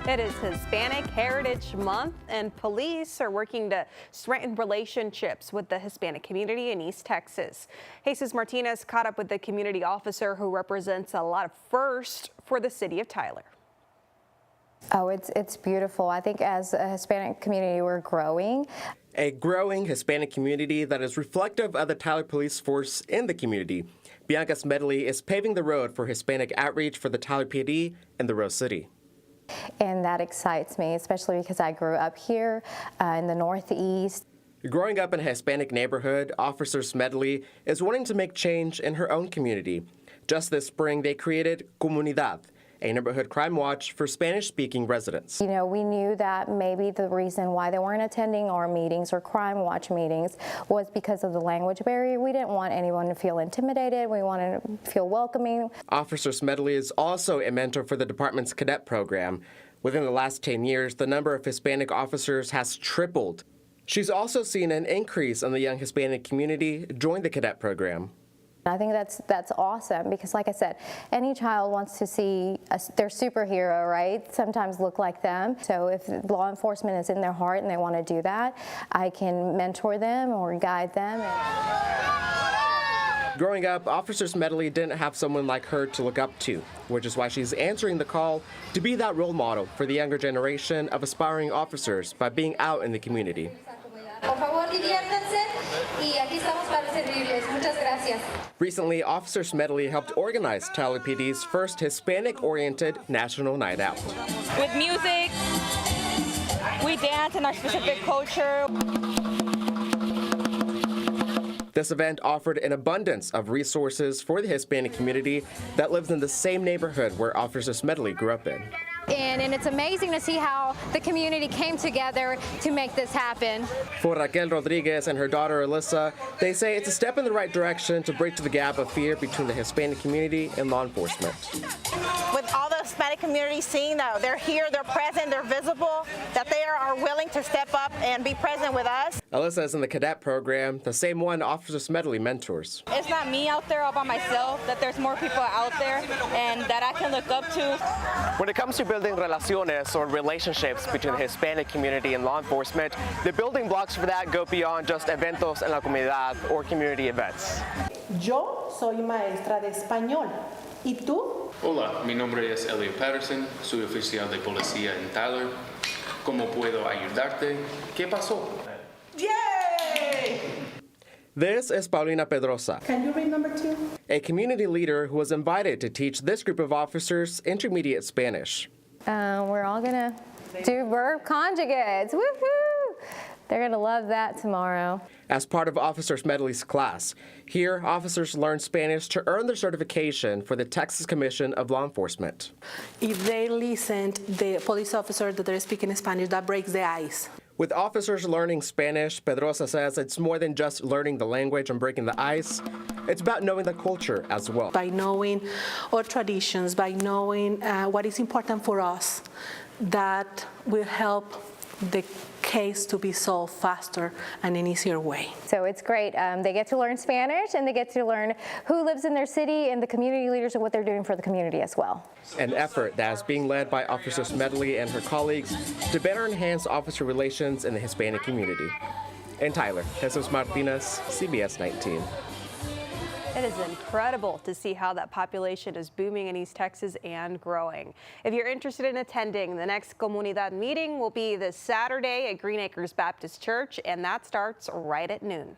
It is Hispanic Heritage Month, and police are working to strengthen relationships with the Hispanic community in East Texas. Jesus Martinez caught up with the community officer who represents a lot of firsts for the city of Tyler. Oh, it's beautiful. I think as a Hispanic community, we're growing. A growing Hispanic community that is reflective of the Tyler police force in the community. Bianca Smedley is paving the road for Hispanic outreach for the Tyler PD and the Rose City. And that excites me, especially because I grew up here in the Northeast. Growing up in a Hispanic neighborhood, Officer Smedley is wanting to make change in her own community. Just this spring, they created Comunidad, a neighborhood crime watch for Spanish-speaking residents. You know, we knew that maybe the reason why they weren't attending our meetings or crime watch meetings was because of the language barrier. We didn't want anyone to feel intimidated. We wanted to feel welcoming. Officer Smedley is also a mentor for the department's cadet program. Within the last 10 years, the number of Hispanic officers has tripled. She's also seen an increase in the young Hispanic community join the cadet program. I think that's awesome because, like I said, any child wants to see their superhero, right? Sometimes look like them. So if law enforcement is in their heart and they want to do that, I can mentor them or guide them. Growing up, Officer Smedley didn't have someone like her to look up to, which is why she's answering the call to be that role model for the younger generation of aspiring officers by being out in the community. Recently, Officer Smedley helped organize Tyler PD's first Hispanic-oriented National Night Out. With music, we dance in our specific culture. This event offered an abundance of resources for the Hispanic community that lives in the same neighborhood where Officer Smedley grew up in. And it's amazing to see how the community came together to make this happen. For Raquel Rodriguez and her daughter Alyssa, they say it's a step in the right direction to break the gap of fear between the Hispanic community and law enforcement. With all the Hispanic community seeing that they're here, they're present, they're visible, that they are willing to step up and be present with us. Alyssa is in the cadet program, the same one Officer Smedley mentors. It's not me out there all by myself, that there's more people out there and that I can look up to. When it comes to building relaciones or relationships between the Hispanic community and law enforcement, the building blocks for that go beyond just eventos en la comunidad or community events. Yo soy maestra de español. ¿Y tú? Hola, mi nombre es Elliot Patterson, soy oficial de policía en Tyler. ¿Cómo puedo ayudarte? ¿Qué pasó? Yay! This is Paulina Pedrosa. Can you read number 2? A community leader who was invited to teach this group of officers intermediate Spanish. We're all gonna do verb conjugates. Woohoo! They're gonna love that tomorrow. As part of Officer Smedley's class, here officers learn Spanish to earn their certification for the Texas Commission of Law Enforcement. If they listen to the police officer that they're speaking Spanish, that breaks the ice. With officers learning Spanish, Pedrosa says it's more than just learning the language and breaking the ice. It's about knowing the culture as well. By knowing our traditions, by knowing what is important for us, that will help the case to be solved faster and in an easier way. So it's great. They get to learn Spanish and they get to learn who lives in their city and the community leaders and what they're doing for the community as well. An effort that is being led by Officer Smedley and her colleagues to better enhance officer relations in the Hispanic community. In Tyler, Jesus Martinez, CBS 19. It is incredible to see how that population is booming in East Texas and growing. If you're interested in attending, the next Comunidad meeting will be this Saturday at Green Acres Baptist Church, and that starts right at noon.